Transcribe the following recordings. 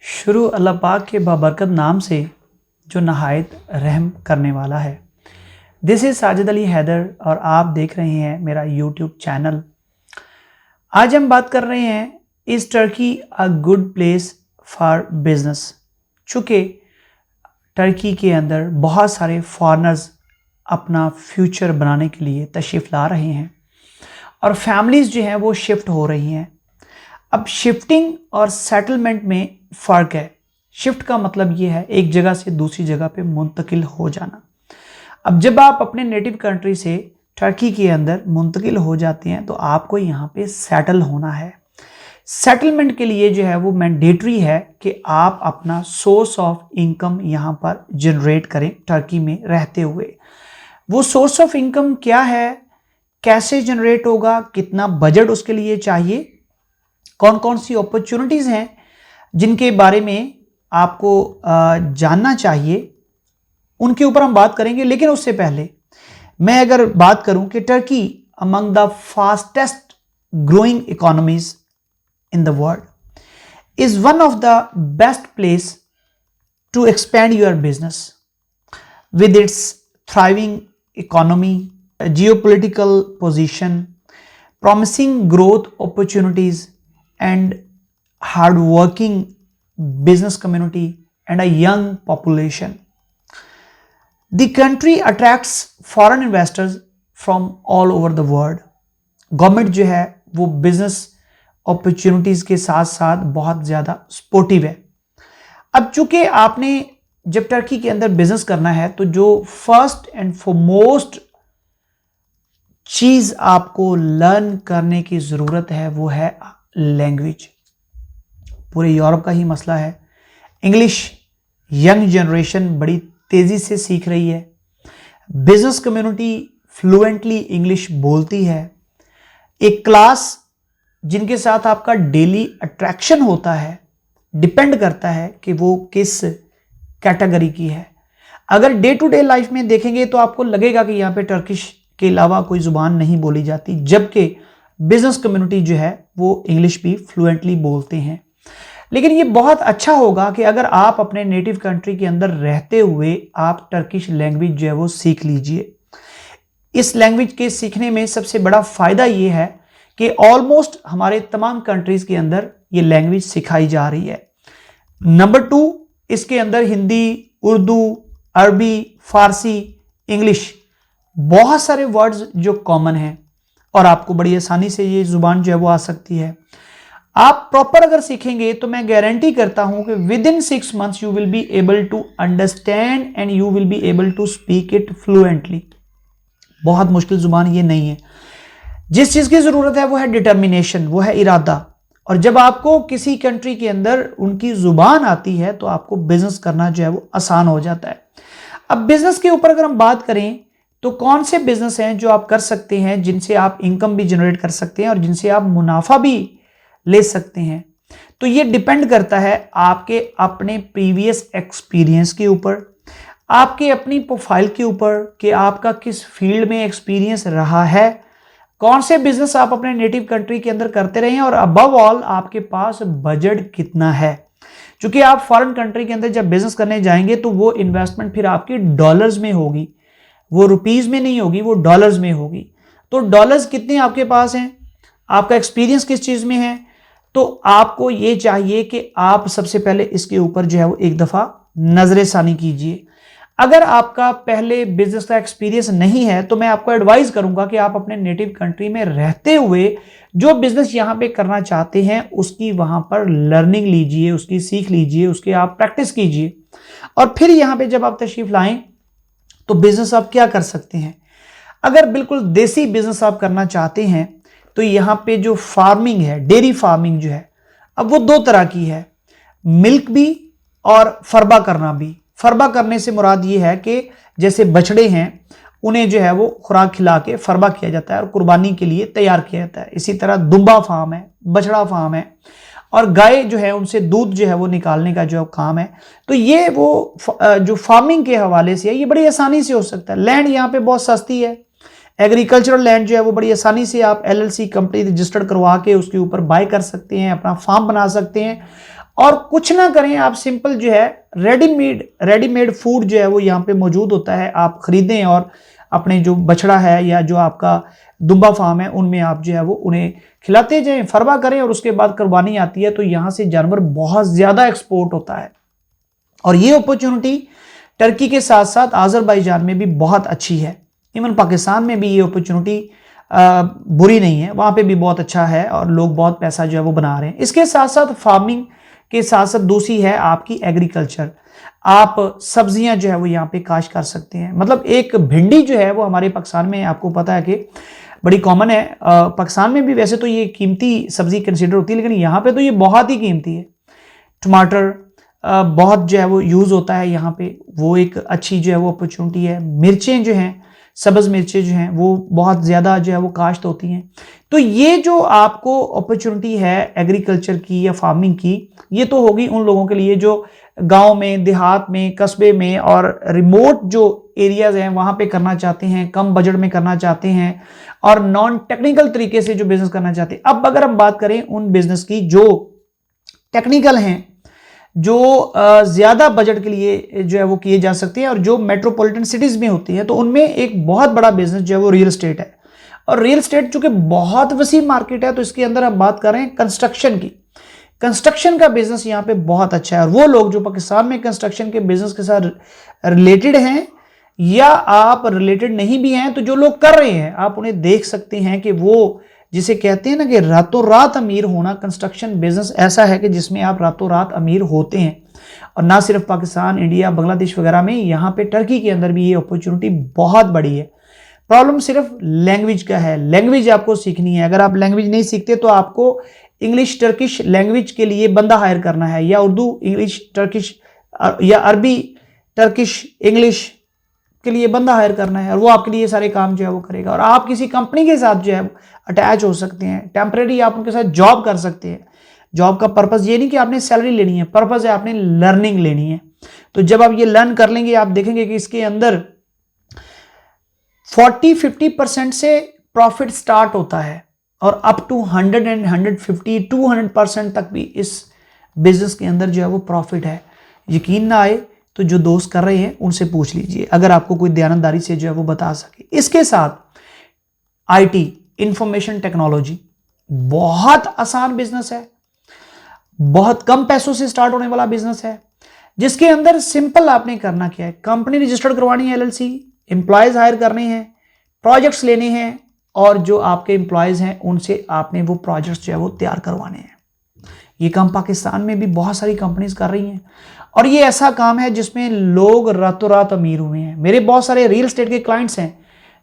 शुरू अल्लाह पाक के बाबरकत नाम से जो नहायत रहम करने वाला है। दिस इज़ साजिद अली हैदर और आप देख रहे हैं मेरा यूट्यूब चैनल। आज हम बात कर रहे हैं is Turkey a good place for business. चूँकि टर्की के अंदर बहुत सारे फॉरेनर्स अपना फ्यूचर बनाने के लिए तशरीफ़ ला रहे हैं और फैमिलीज़ जो हैं वो शिफ्ट हो रही हैं। अब शिफ्टिंग और सेटलमेंट में फ़र्क है। शिफ्ट का मतलब ये है एक जगह से दूसरी जगह पे मुंतकिल हो जाना। अब जब आप अपने नेटिव कंट्री से टर्की के अंदर मुंतकिल हो जाते हैं तो आपको यहाँ पे सेटल होना है। सेटलमेंट के लिए जो है वो मैंडेटरी है कि आप अपना सोर्स ऑफ इनकम यहाँ पर जनरेट करें टर्की में रहते हुए। वो सोर्स ऑफ इनकम क्या है, कैसे जनरेट होगा, कितना बजट उसके लिए चाहिए, कौन कौन सी अपॉर्चुनिटीज़ हैं जिनके बारे में आपको जानना चाहिए, उनके ऊपर हम बात करेंगे। लेकिन उससे पहले मैं अगर बात करूं कि Turkey among the fastest growing economies in the world is one of the best place to expand your business with its thriving economy, geopolitical position, promising growth opportunities and hard-working business community and a young population. The country attracts foreign investors from all over the world. Government जो है वो business opportunities के साथ साथ बहुत ज़्यादा supportive है। अब चूंकि आपने जब टर्की के अंदर बिजनेस करना है तो जो फर्स्ट एंड फॉरमोस्ट चीज़ आपको लर्न करने की ज़रूरत है वो है लैंग्वेज। पूरे यूरोप का ही मसला है। इंग्लिश यंग जनरेशन बड़ी तेज़ी से सीख रही है। बिजनेस कम्युनिटी फ्लुएंटली इंग्लिश बोलती है। एक क्लास जिनके साथ आपका डेली अट्रैक्शन होता है डिपेंड करता है कि वो किस कैटेगरी की है। अगर डे टू डे लाइफ में देखेंगे तो आपको लगेगा कि यहाँ पे टर्किश के अलावा कोई ज़ुबान नहीं बोली जाती, जबकि बिजनेस कम्युनिटी जो है वो इंग्लिश भी फ्लुएंटली बोलते हैं। लेकिन ये बहुत अच्छा होगा कि अगर आप अपने नेटिव कंट्री के अंदर रहते हुए आप टर्किश लैंग्वेज जो है वो सीख लीजिए। इस लैंग्वेज के सीखने में सबसे बड़ा फ़ायदा ये है कि ऑलमोस्ट हमारे तमाम कंट्रीज़ के अंदर ये लैंग्वेज सिखाई जा रही है। नंबर 2, इसके अंदर हिंदी, उर्दू, अरबी, फ़ारसी, इंग्लिश बहुत सारे वर्ड्स जो कॉमन हैं और आपको बड़ी आसानी से ये ज़ुबान जो है वो आ सकती है। आप प्रॉपर अगर सीखेंगे तो मैं गारंटी करता हूं कि within 6 months you will be able to understand and you will be able to speak it fluently. बहुत मुश्किल ज़ुबान ये नहीं है। जिस चीज़ की ज़रूरत है वो है डिटर्मिनेशन, वो है इरादा। और जब आपको किसी कंट्री के अंदर उनकी ज़ुबान आती है तो आपको बिजनेस करना जो है वो आसान हो जाता है। अब बिजनेस के ऊपर अगर हम बात करें तो कौन से बिजनेस हैं जो आप कर सकते हैं जिनसे आप इनकम भी जनरेट कर सकते हैं और जिनसे आप मुनाफा भी ले सकते हैं। तो ये डिपेंड करता है आपके अपने प्रीवियस एक्सपीरियंस के ऊपर, आपके अपनी प्रोफाइल के ऊपर कि आपका किस फील्ड में एक्सपीरियंस रहा है, कौन से बिजनेस आप अपने नेटिव कंट्री के अंदर करते रहे हैं और अबव ऑल आपके पास बजट कितना है। क्योंकि आप फॉरेन कंट्री के अंदर जब बिजनेस करने जाएंगे तो वो इन्वेस्टमेंट फिर आपकी डॉलर्स में होगी, वो रुपीज़ में नहीं होगी, वो डॉलर्स में होगी। तो डॉलर्स कितने आपके पास हैं, आपका एक्सपीरियंस किस चीज़ में है, तो आपको ये चाहिए कि आप सबसे पहले इसके ऊपर जो है वो एक दफ़ा नज़र-ए-सानी कीजिए। अगर आपका पहले बिजनेस का एक्सपीरियंस नहीं है तो मैं आपको एडवाइस करूंगा कि आप अपने नेटिव कंट्री में रहते हुए जो बिजनेस यहाँ पे करना चाहते हैं उसकी वहाँ पर लर्निंग लीजिए, उसकी सीख लीजिए, उसकी आप प्रैक्टिस कीजिए और फिर यहाँ पे जब आप तशरीफ़ लाएं तो बिजनेस आप क्या कर सकते हैं। अगर बिल्कुल देसी बिजनेस आप करना चाहते हैं तो यहाँ पे जो फार्मिंग है, डेयरी फार्मिंग जो है, अब वो 2 तरह की है, मिल्क भी और फरबा करना भी। फरबा करने से मुराद ये है कि जैसे बछड़े हैं उन्हें जो है वो खुराक खिला के फरबा किया जाता है और कुर्बानी के लिए तैयार किया जाता है। इसी तरह दुम्बा फार्म है, बछड़ा फार्म है और गाय जो है उनसे दूध जो है वो निकालने का जो काम है। तो ये वो जो फार्मिंग के हवाले से है ये बड़ी आसानी से हो सकता है। लैंड यहाँ पे बहुत सस्ती है। एग्रीकल्चरल लैंड जो है वो बड़ी आसानी से आप LLC कंपनी रजिस्टर्ड करवा के उसके ऊपर बाय कर सकते हैं, अपना फार्म बना सकते हैं और कुछ ना करें, आप सिंपल जो है रेडीमेड फूड जो है वो यहाँ पे मौजूद होता है, आप खरीदें और अपने जो बछड़ा है या जो आपका दुम्बा फार्म है उनमें आप जो है वो उन्हें खिलाते जाएं, फरवा करें, और उसके बाद कुर्बानी आती है तो यहाँ से जानवर बहुत ज्यादा एक्सपोर्ट होता है। और ये अपॉर्चुनिटी टर्की के साथ साथ आज़रबाईजान में भी बहुत अच्छी है, इवन पाकिस्तान में भी ये अपॉर्चुनिटी बुरी नहीं है, वहाँ पे भी बहुत अच्छा है और लोग बहुत पैसा जो है वो बना रहे हैं। इसके साथ साथ फार्मिंग के साथ साथ दूसरी है आपकी एग्रीकल्चर, आप सब्जियां जो है वो यहाँ पे काश्त कर सकते हैं। मतलब एक भिंडी जो है वो हमारे पाकिस्तान में आपको पता है कि बड़ी कॉमन है, पाकिस्तान में भी वैसे तो ये कीमती सब्जी कंसिडर होती है, लेकिन यहाँ पे तो ये बहुत ही कीमती है। टमाटर बहुत जो है वो यूज़ होता है यहाँ पे, वो एक अच्छी जो है वो अपॉर्चुनिटी है। मिर्चें जो हैं, सब्ज़ मिर्चें जो हैं वो बहुत ज़्यादा जो है वो काश्त होती हैं। तो ये जो आपको अपॉर्चुनिटी है एग्रीकल्चर की या फार्मिंग की, ये तो होगी उन लोगों के लिए जो गांव में, देहात में, कस्बे में और रिमोट जो एरियाज हैं वहाँ पे करना चाहते हैं, कम बजट में करना चाहते हैं और नॉन टेक्निकल तरीके से जो बिज़नेस करना चाहते हैं। अब अगर हम बात करें उन बिज़नेस की जो टेक्निकल हैं, जो ज़्यादा बजट के लिए जो है वो किए जा सकते हैं और जो मेट्रोपॉलिटन सिटीज़ में होती है, तो उनमें एक बहुत बड़ा बिजनेस जो है वो रियल एस्टेट है। और रियल एस्टेट चूंकि बहुत वसी मार्केट है, तो इसके अंदर हम बात कर रहे हैं कंस्ट्रक्शन की। कंस्ट्रक्शन का बिजनेस यहाँ पे बहुत अच्छा है और वो लोग जो पाकिस्तान में कंस्ट्रक्शन के बिजनेस के साथ रिलेटेड हैं या आप रिलेटेड नहीं भी हैं, तो जो लोग कर रहे हैं आप उन्हें देख सकते हैं कि वो जिसे कहते हैं ना कि रातों रात अमीर होना, कंस्ट्रक्शन बिजनेस ऐसा है कि जिसमें आप रातों रात अमीर होते हैं। और ना सिर्फ पाकिस्तान, इंडिया, बांग्लादेश वगैरह में, यहाँ पे टर्की के अंदर भी ये अपॉर्चुनिटी बहुत बड़ी है। प्रॉब्लम सिर्फ लैंग्वेज का है, लैंग्वेज आपको सीखनी है। अगर आप लैंग्वेज नहीं सीखते तो आपको इंग्लिश टर्किश लैंग्वेज के लिए बंदा हायर करना है, या उर्दू इंग्लिश टर्किश या अरबी टर्किश इंग्लिश के लिए बंदा हायर करना है, और वो आपके लिए सारे काम जो है वो करेगा। और आप किसी कंपनी के साथ जो है अटैच हो सकते हैं, टेम्परेरी आप उनके साथ जॉब कर सकते हैं। जॉब का पर्पस ये नहीं कि आपने सैलरी लेनी है, पर्पस है आपने लर्निंग लेनी है। तो जब आप ये लर्न कर लेंगे, आप देखेंगे कि इसके अंदर 40-50% से प्रॉफिट स्टार्ट होता है और अप टू 100 and 150 200% तक भी इस बिजनेस के अंदर जो है वो प्रॉफिट है। यकीन ना आए तो जो दोस्त कर रहे हैं उनसे पूछ लीजिए, अगर आपको कोई दयानतदारी से जो है वो बता सके। इसके साथ आईटी, इंफॉर्मेशन टेक्नोलॉजी बहुत आसान बिजनेस है, बहुत कम पैसों से स्टार्ट होने वाला बिजनेस है, जिसके अंदर सिंपल आपने करना क्या है, कंपनी रजिस्टर्ड करवानी है, एलएलसी, एम्प्लॉयज हायर करने हैं, प्रोजेक्ट्स लेने हैं, और जो आपके एम्प्लॉयज हैं उनसे आपने वो प्रोजेक्ट्स जो है वो तैयार करवाने हैं। ये काम पाकिस्तान में भी बहुत सारी कंपनीज कर रही हैं और ये ऐसा काम है जिसमें लोग रातों रात अमीर हुए हैं। मेरे बहुत सारे रियल एस्टेट के क्लाइंट्स हैं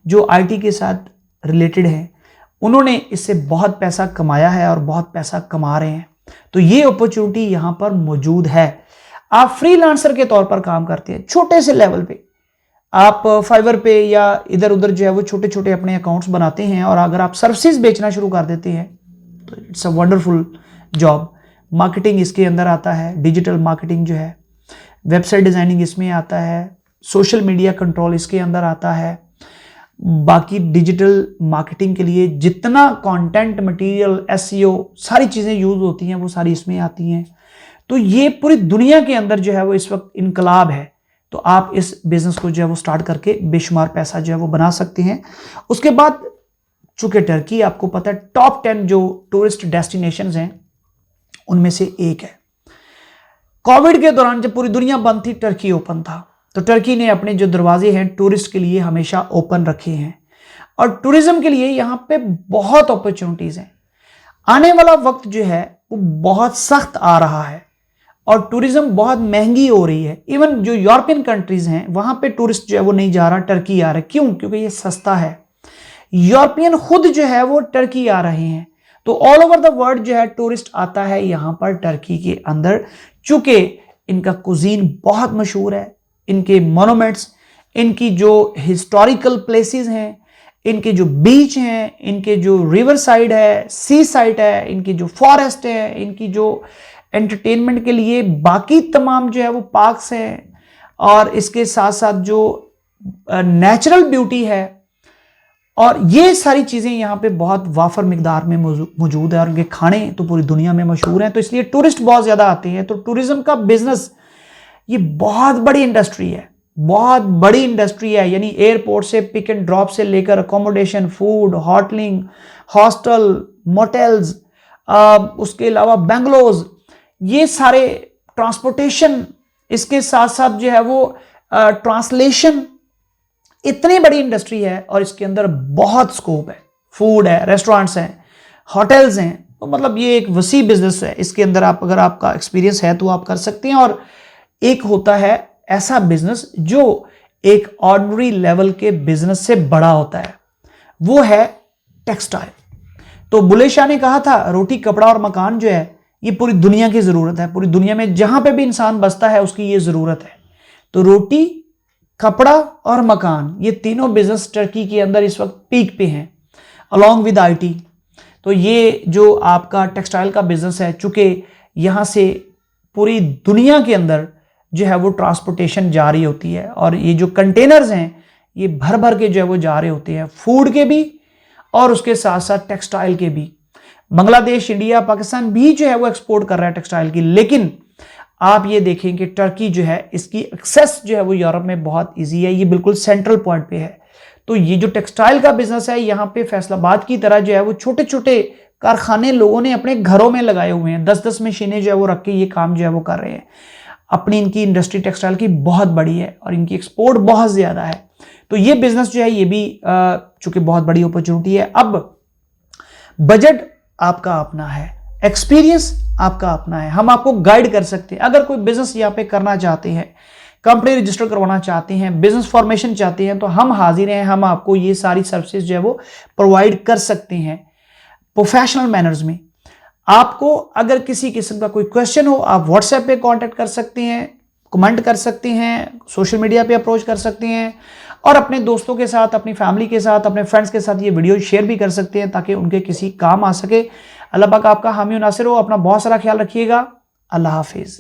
जो आईटी के साथ रिलेटेड हैं, उन्होंने इससे बहुत पैसा कमाया है और बहुत पैसा कमा रहे हैं। तो ये अपॉर्चुनिटी यहाँ पर मौजूद है। आप फ्रीलांसर के तौर पर काम करते हैं, छोटे से लेवल पे आप फाइवर पे या इधर उधर जो है वो छोटे छोटे अपने अकाउंट्स बनाते हैं, और अगर आप सर्विसेज बेचना शुरू कर देते हैं तो it's a wonderful job. Marketing इसके अंदर आता है, डिजिटल मार्केटिंग जो है, वेबसाइट डिज़ाइनिंग इसमें आता है, सोशल मीडिया कंट्रोल इसके अंदर आता है। बाकी डिजिटल मार्केटिंग के लिए जितना कंटेंट मटेरियल, एसईओ सारी चीज़ें यूज़ होती हैं वो सारी इसमें आती हैं। तो ये पूरी दुनिया के अंदर जो है वो इस वक्त इनकलाब है। तो आप इस बिज़नेस को जो है वो स्टार्ट करके बेशुमार पैसा जो है वो बना सकते हैं। उसके बाद चूँकि टर्की आपको पता है टॉप 10 जो टूरिस्ट डेस्टिनेशंस हैं उनमें से एक है। कोविड के दौरान जब पूरी दुनिया बंद थी, टर्की ओपन था, तो टर्की ने अपने जो दरवाजे हैं टूरिस्ट के लिए हमेशा ओपन रखे हैं और टूरिज्म के लिए यहाँ पे बहुत अपॉर्चुनिटीज हैं। आने वाला वक्त जो है वो बहुत सख्त आ रहा है और टूरिज्म बहुत महंगी हो रही है। इवन जो यूरोपियन कंट्रीज हैं वहां पे टूरिस्ट जो है वो नहीं जा रहा, टर्की आ रहा है। क्यों? क्योंकि ये सस्ता है। यूरोपियन खुद जो है वो टर्की आ रहे हैं। तो ऑल ओवर द वर्ल्ड जो है टूरिस्ट आता है यहाँ पर टर्की के अंदर, चूंकि इनका कुजीन बहुत मशहूर है, इनके मोनूमेंट्स, इनकी जो हिस्टोरिकल प्लेसेस हैं, इनके जो बीच हैं, इनके जो रिवर साइड है, सी साइड है, इनकी जो फॉरेस्ट है, इनकी जो एंटरटेनमेंट के लिए बाकी तमाम जो है वो पार्क्स हैं, और इसके साथ साथ जो नेचुरल ब्यूटी है और ये सारी चीज़ें यहाँ पे बहुत वाफर मिकदार में मौजूद है और इनके खाने तो पूरी दुनिया में मशहूर हैं, तो इसलिए टूरिस्ट बहुत ज़्यादा आते हैं। तो टूरिज़्म का बिजनेस ये बहुत बड़ी इंडस्ट्री है, बहुत बड़ी इंडस्ट्री है। यानी एयरपोर्ट से पिक एंड ड्रॉप से लेकर अकोमोडेशन, फूड, होटलिंग, हॉस्टल, मोटेल्स, उसके अलावा बेंगलोज, ये सारे ट्रांसपोर्टेशन, इसके साथ साथ जो है वो ट्रांसलेशन, इतनी बड़ी इंडस्ट्री है और इसके अंदर बहुत स्कोप है। फूड है, रेस्टोरेंट्स हैं, होटल्स हैं, तो मतलब ये एक वसी बिजनेस है। इसके अंदर आप अगर आपका एक्सपीरियंस है तो आप कर सकते हैं। और एक होता है ऐसा बिजनेस जो एक ऑर्डिनरी लेवल के बिजनेस से बड़ा होता है, वो है टेक्सटाइल। तो बुल्ले शाह ने कहा था रोटी, कपड़ा और मकान जो है ये पूरी दुनिया की जरूरत है। पूरी दुनिया में जहां पे भी इंसान बसता है उसकी ये जरूरत है। तो रोटी, कपड़ा और मकान, ये तीनों बिजनेस टर्की के अंदर इस वक्त पीक पे हैं, अलॉन्ग विद आईटी। तो ये जो आपका टेक्सटाइल का बिजनेस है, चूंकि यहां से पूरी दुनिया के अंदर जो है वो ट्रांसपोर्टेशन जारी होती है और ये जो कंटेनर्स हैं ये भर भर के जो है वो जा रहे होते हैं, फूड के भी और उसके साथ साथ टेक्सटाइल के भी। बांग्लादेश, इंडिया, पाकिस्तान भी जो है वो एक्सपोर्ट कर रहा है टेक्सटाइल की। लेकिन आप ये देखें कि टर्की जो है इसकी एक्सेस जो है वो यूरोप में बहुत इजी है, ये बिल्कुल सेंट्रल पॉइंट पे है। तो ये जो टेक्सटाइल का बिजनेस है यहाँ पे फैसलाबाद की तरह जो है वो छोटे छोटे कारखाने लोगों ने अपने घरों में लगाए हुए हैं। 10-10 मशीनें जो है वो रख के ये काम जो है वो कर रहे हैं। अपनी इनकी इंडस्ट्री टेक्सटाइल की बहुत बड़ी है और इनकी एक्सपोर्ट बहुत ज्यादा है। तो ये बिजनेस जो है ये भी चूंकि बहुत बड़ी अपॉर्चुनिटी है। अब बजट आपका अपना है, एक्सपीरियंस आपका अपना है, हम आपको गाइड कर सकते हैं। अगर कोई बिजनेस यहाँ पे करना चाहते हैं, कंपनी रजिस्टर करवाना चाहते हैं, बिजनेस फॉर्मेशन चाहते हैं, तो हम हाजिर हैं। हम आपको ये सारी सर्विसेज जो है वो प्रोवाइड कर सकते हैं प्रोफेशनल मैनर्स में। आपको अगर किसी किस्म का कोई क्वेश्चन हो, आप व्हाट्सएप पे कांटेक्ट कर सकते हैं, कमेंट कर सकते हैं, सोशल मीडिया पे अप्रोच कर सकते हैं और अपने दोस्तों के साथ, अपनी फैमिली के साथ, अपने फ्रेंड्स के साथ ये वीडियो शेयर भी कर सकते हैं ताकि उनके किसी काम आ सके। अल्लाह पाक आपका हामी नासिर हो। अपना बहुत सारा ख्याल रखिएगा। अल्लाह हाफिज़।